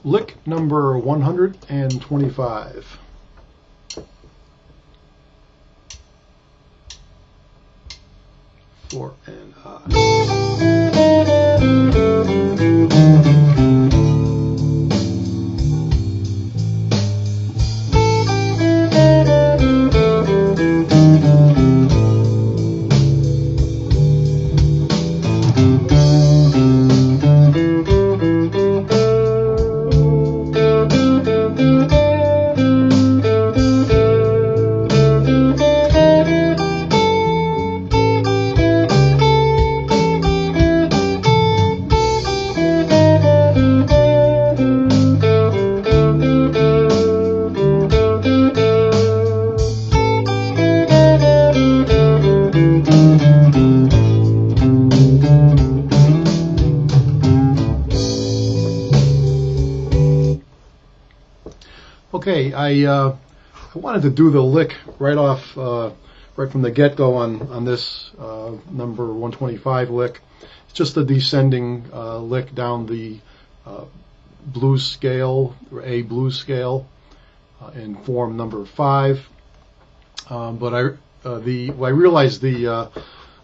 Lick number 125. For and okay, I wanted to do the lick right off, right from the get-go on this number 125 lick. It's just a descending lick down the blues scale, or A blues scale, in form number 5. But I realized the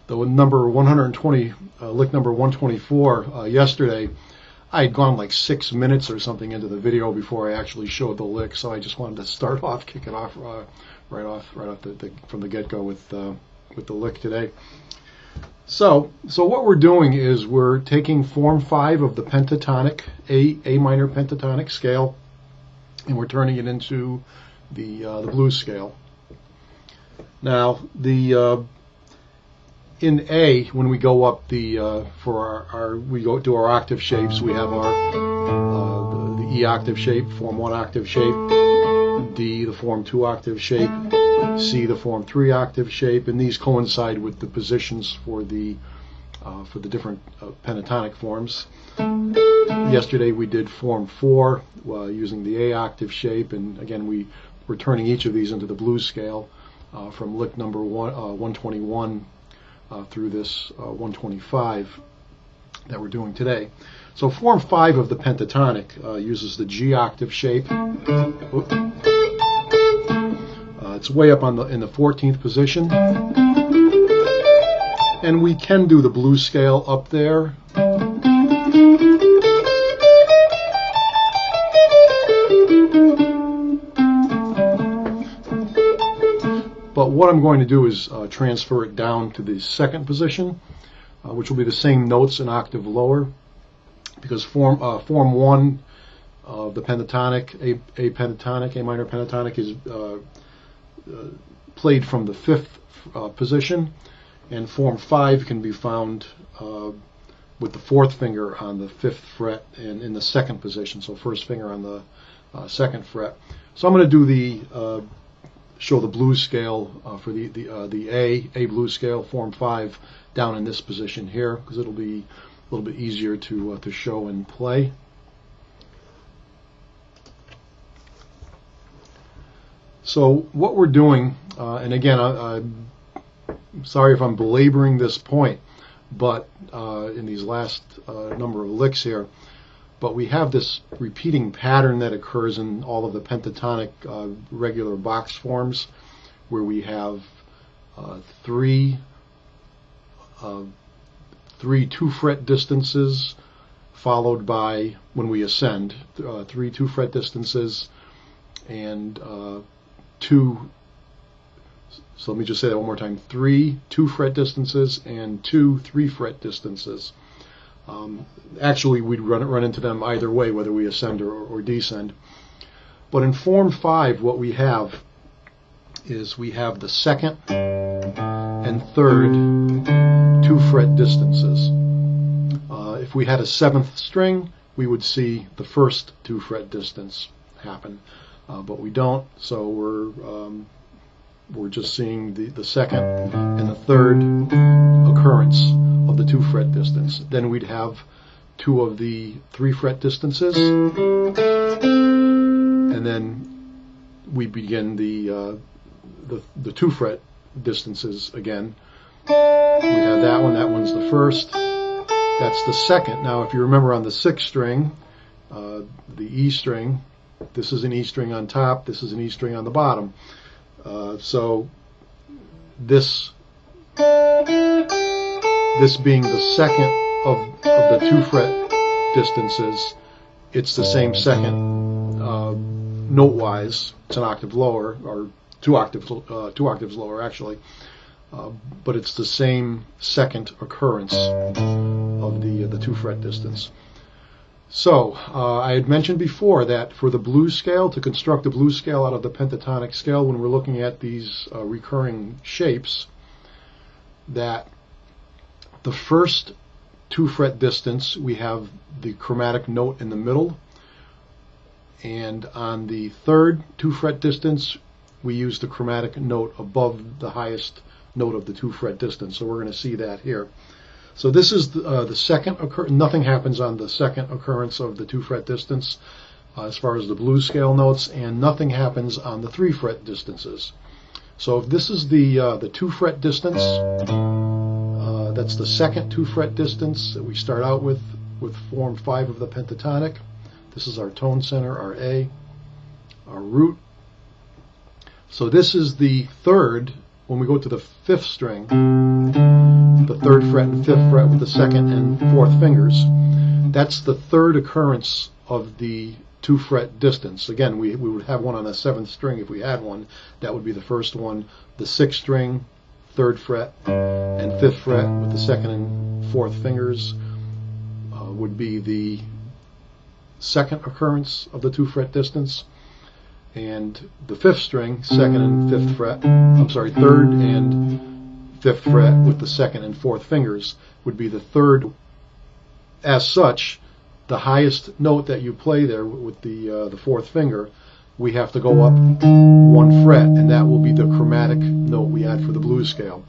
number 120 lick number 124 yesterday. I had gone like 6 minutes or something into the video before I actually showed the lick, so I just wanted to start off, kick it off right off from the get-go with the lick today. So what we're doing is we're taking form 5 of the pentatonic A minor pentatonic scale, and we're turning it into the blues scale. Now in A, when we go up for we go to our octave shapes, we have our the E octave shape, form 1 octave shape, D the form 2 octave shape, C the form 3 octave shape, and these coincide with the positions for the different pentatonic forms. Yesterday we did form 4 using the A octave shape, and again we're turning each of these into the blues scale from lick number 121 through this 125 that we're doing today. So form 5 of the pentatonic uses the G octave shape. It's way up in the 14th position, and we can do the blues scale up there. But what I'm going to do is transfer it down to the 2nd position, which will be the same notes an octave lower, because form 1 of the pentatonic, A pentatonic, A minor pentatonic, is played from the 5th position, and form 5 can be found with the 4th finger on the 5th fret and in the 2nd position, so 1st finger on the 2nd fret. So I'm going to do show the blues scale for the A blues scale, form 5, down in this position here, because it'll be a little bit easier to show and play. So what we're doing, and again, I'm sorry if I'm belaboring this point, but in these last number of licks here, but we have this repeating pattern that occurs in all of the pentatonic regular box forms, where we have three 2-fret distances, followed by, when we ascend, 3 2-fret distances, and 2. So let me just say that one more time: 3 2-fret distances and 2 3-fret distances. Actually, we'd run into them either way, whether we ascend or descend. But in form 5, what we have is we have the 2nd and 3rd 2-fret distances. If we had a 7th string, we would see the 1st 2-fret distance happen, but we don't. So we're just seeing the 2nd and the 3rd occurrence of the 2-fret distance. Then we'd have 2 of the 3-fret distances, and then we begin the 2-fret distances again. We have that one. That one's the 1st. That's the 2nd. Now, if you remember, on the 6th string, the E string. This is an E string on top, this is an E string on the bottom. So this being the second of the 2 fret distances, it's the same second note-wise. It's an octave lower, or two octaves lower actually, but it's the same second occurrence of the 2 fret distance. So I had mentioned before that for the blues scale, to construct a blues scale out of the pentatonic scale, when we're looking at these recurring shapes, that the first 2 fret distance we have the chromatic note in the middle, and on the third 2 fret distance we use the chromatic note above the highest note of the 2 fret distance. So we're going to see that here. So this is the second occurrence. Nothing happens on the second occurrence of the 2 fret distance as far as the blues scale notes, and nothing happens on the 3 fret distances. So if this is the 2 fret distance, that's the second 2 fret distance that we start out with form 5 of the pentatonic. This is our tone center, our A, our root. So this is the third. When we go to the 5th string, the 3rd fret and 5th fret with the 2nd and 4th fingers, that's the third occurrence of the 2 fret distance. Again, we would have one on the 7th string if we had one. That would be the first one. The 6th string, 3rd fret and 5th fret with the 2nd and 4th fingers would be the second occurrence of the 2 fret distance. And the 5th string, 2nd and 5th fret, 3rd and 5th fret with the 2nd and 4th fingers would be the third. As such, the highest note that you play there with the 4th finger, we have to go up 1 fret, and that will be the chromatic note we add for the blues scale.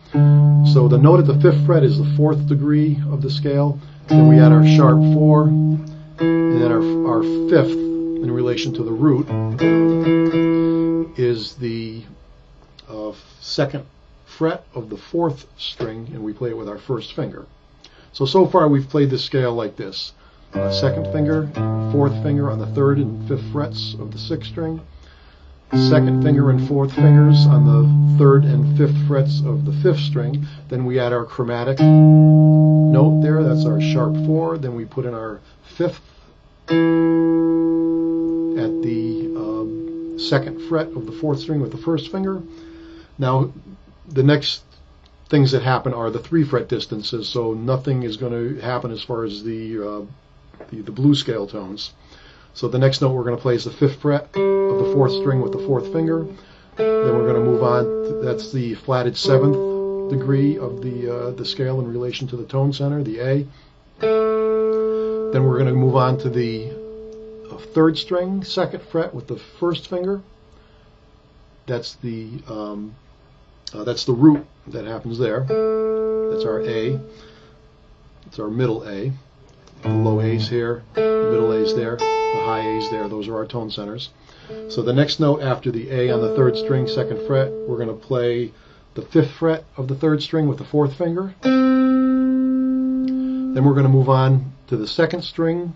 So the note at the 5th fret is the 4th degree of the scale. Then we add our sharp 4, and then our 5th in relation to the root is the 2nd fret of the 4th string, and we play it with our 1st finger. So far we've played the scale like this. 2nd finger, 4th finger on the 3rd and 5th frets of the 6th string, 2nd finger and 4th fingers on the 3rd and 5th frets of the 5th string. Then we add our chromatic note there, that's our sharp 4. Then we put in our 5th at the 2nd fret of the 4th string with the 1st finger. Now the next things that happen are the 3 fret distances, so nothing is going to happen as far as the blues scale tones. So the next note we're going to play is the 5th fret of the 4th string with the 4th finger. Then we're going to move on. That's the flatted 7th degree of the scale in relation to the tone center, the A. Then we're going to move on to the 3rd string, 2nd fret with the 1st finger. That's the root that happens there. That's our A. It's our middle A. The low A's here, the middle A's there, the high A's there. Those are our tone centers. So the next note after the A on the 3rd string, 2nd fret, we're going to play the 5th fret of the 3rd string with the 4th finger. Then we're going to move on to the 2nd string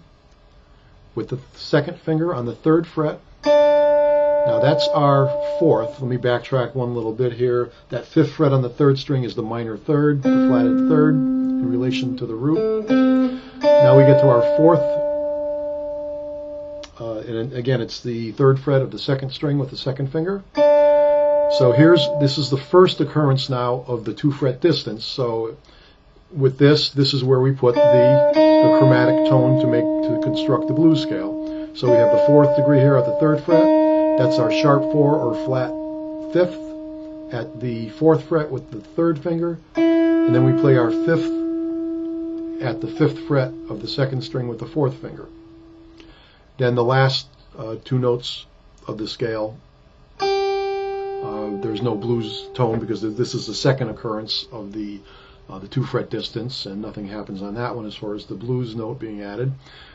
with the 2nd finger on the 3rd fret. Now that's our 4th. Let me backtrack one little bit here. That 5th fret on the 3rd string is the minor 3rd, the flatted 3rd in relation to the root. Now we get to our 4th, and again it's the 3rd fret of the 2nd string with the 2nd finger. So this is the first occurrence now of the 2 fret distance. So with this is where we put the chromatic tone to construct the blues scale. So we have the 4th degree here at the 3rd fret. That's our sharp 4 or flat 5th at the 4th fret with the 3rd finger, and then we play our 5th at the 5th fret of the 2nd string with the 4th finger. Then the last 2 notes of the scale, there's no blues tone because this is the second occurrence of the 2 fret distance, and nothing happens on that one as far as the blues note being added.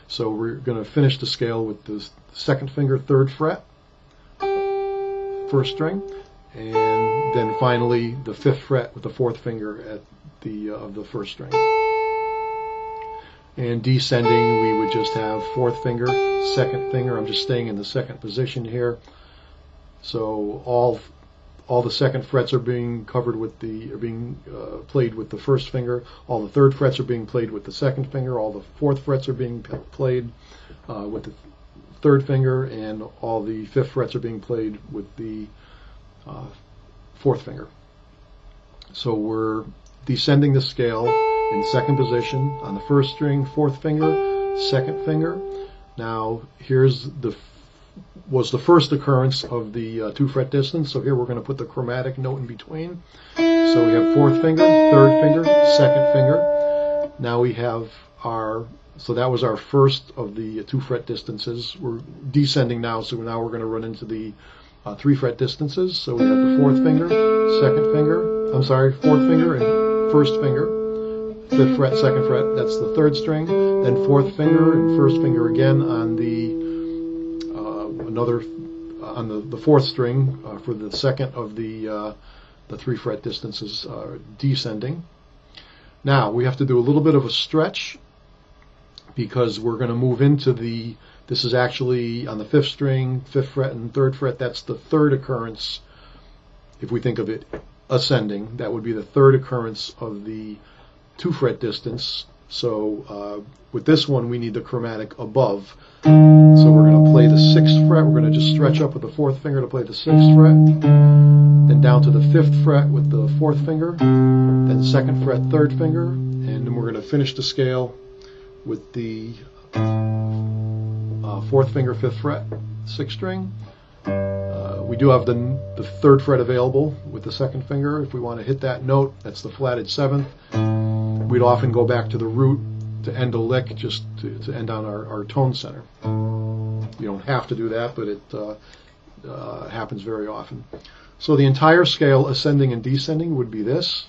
So we're going to finish the scale with the 2nd finger, 3rd fret, 1st string, and then finally the 5th fret with the 4th finger at of the 1st string. And descending, we would just have fourth finger, second finger. I'm just staying in the second position here. So all the second frets are being covered with played with the first finger. All the third frets are being played with the second finger. All the fourth frets are being played with the third finger, and all the fifth frets are being played with the fourth finger. So we're descending the scale in second position on the first string, fourth finger, second finger. Now here's was the first occurrence of the 2 fret distance. So here we're going to put the chromatic note in between. So we have fourth finger, third finger, second finger. Now we have so that was our first of the 2 fret distances. We're descending now, so now we're going to run into the 3 fret distances. So we have the fourth finger, second finger, fourth finger and first finger. Fifth fret, second fret, that's the third string. Then fourth finger and first finger again on the the fourth string for the second of the 3 fret distances descending. Now we have to do a little bit of a stretch because we're going to move into this is actually on the fifth string, fifth fret and third fret. That's the third occurrence. If we think of it ascending, that would be the third occurrence of the 2 fret distance. So with this one, we need the chromatic above. So we're going to play the 6th fret. We're going to just stretch up with the fourth finger to play the 6th fret. Then down to the 5th fret with the fourth finger. Then 2nd fret, 3rd finger. And then we're going to finish the scale with the 4th finger, 5th fret, 6th string. We do have the 3rd fret available with the 2nd finger. If we want to hit that note, that's the flatted 7th. We'd often go back to the root to end a lick, just to end on our tone center. You don't have to do that, but it happens very often. So the entire scale, ascending and descending, would be this.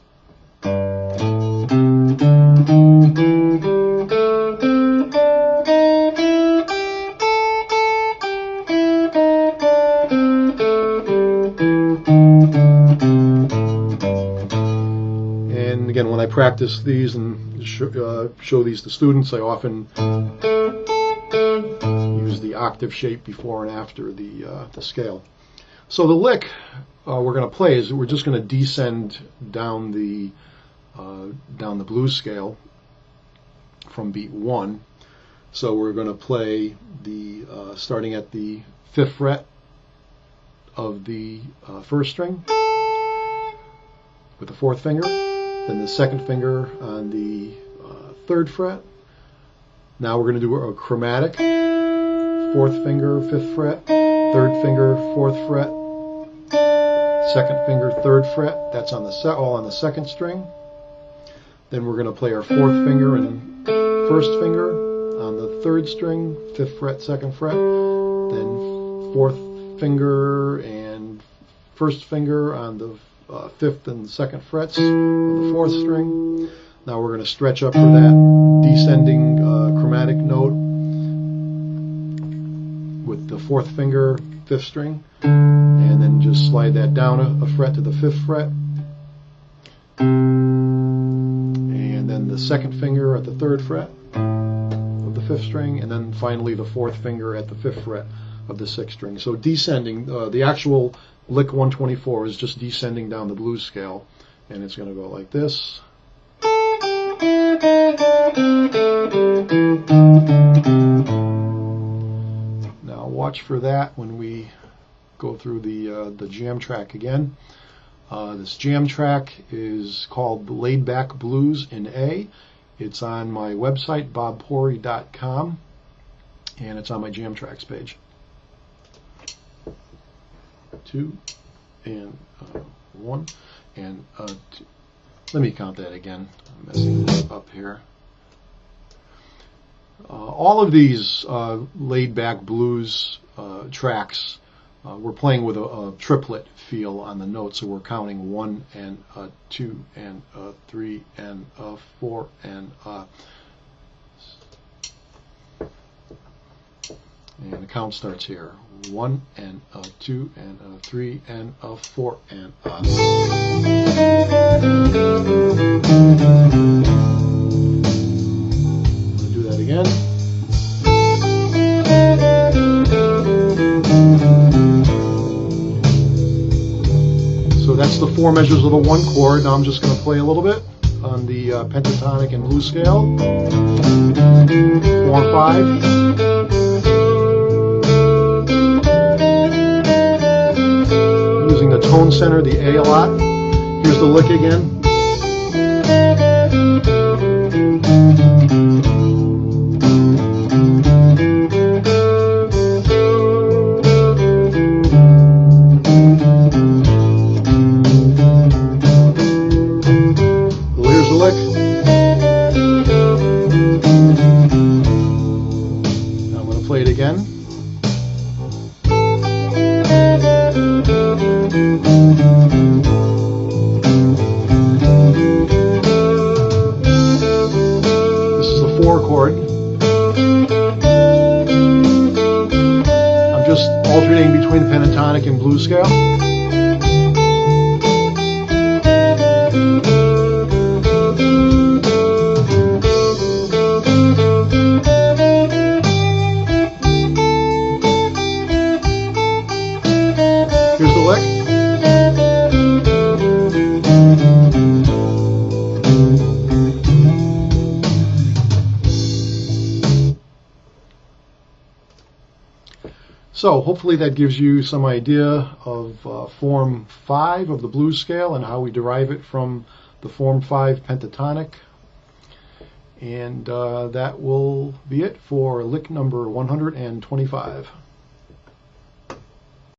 And again, when I practice these and show these to students, I often use the octave shape before and after the scale. So the lick we're going to play is we're just going to descend down the blues scale from beat 1. So we're going to play starting at the 5th fret of the first string with the 4th finger, then the 2nd finger on the 3rd fret. Now we're going to do a chromatic, 4th finger, 5th fret, 3rd finger, 4th fret, 2nd finger, 3rd fret. That's on all on the 2nd string. Then we're going to play our 4th finger and 1st finger on the 3rd string, 5th fret, 2nd fret, then 4th finger and 1st finger on the 5th and 2nd frets of the 4th string. Now we're going to stretch up for that descending chromatic note with the 4th finger, 5th string, and then just slide that down a fret to the 5th fret, and then the 2nd finger at the 3rd fret of the 5th string, and then finally the 4th finger at the 5th fret of the 6th string. So descending, the actual lick 124 is just descending down the blues scale, and it's going to go like this. Now watch for that when we go through the jam track again. This jam track is called Laid Back Blues in A. It's on my website, bobporri.com, and it's on my jam tracks page. 2 and 1 and 2. Let me count that again. I'm messing this up here. All of these laid back blues tracks, we're playing with a triplet feel on the notes, so we're counting 1 and 2 and 3 and 4 and the count starts here. 1 and 2 and 3 and 4 and I'm going to do again. So that's the 4 measures of the 1 chord. Now I'm just going to play a little bit on the pentatonic and blues scale. 4-5. Using the tone center, the A a lot. Here's the lick again. Here's the lick. Now I'm going to play it again. This is the 4 chord. I'm just alternating between pentatonic and blues scale. Here's the lick. So hopefully that gives you some idea of Form 5 of the blues scale and how we derive it from the Form 5 pentatonic. And that will be it for lick number 125.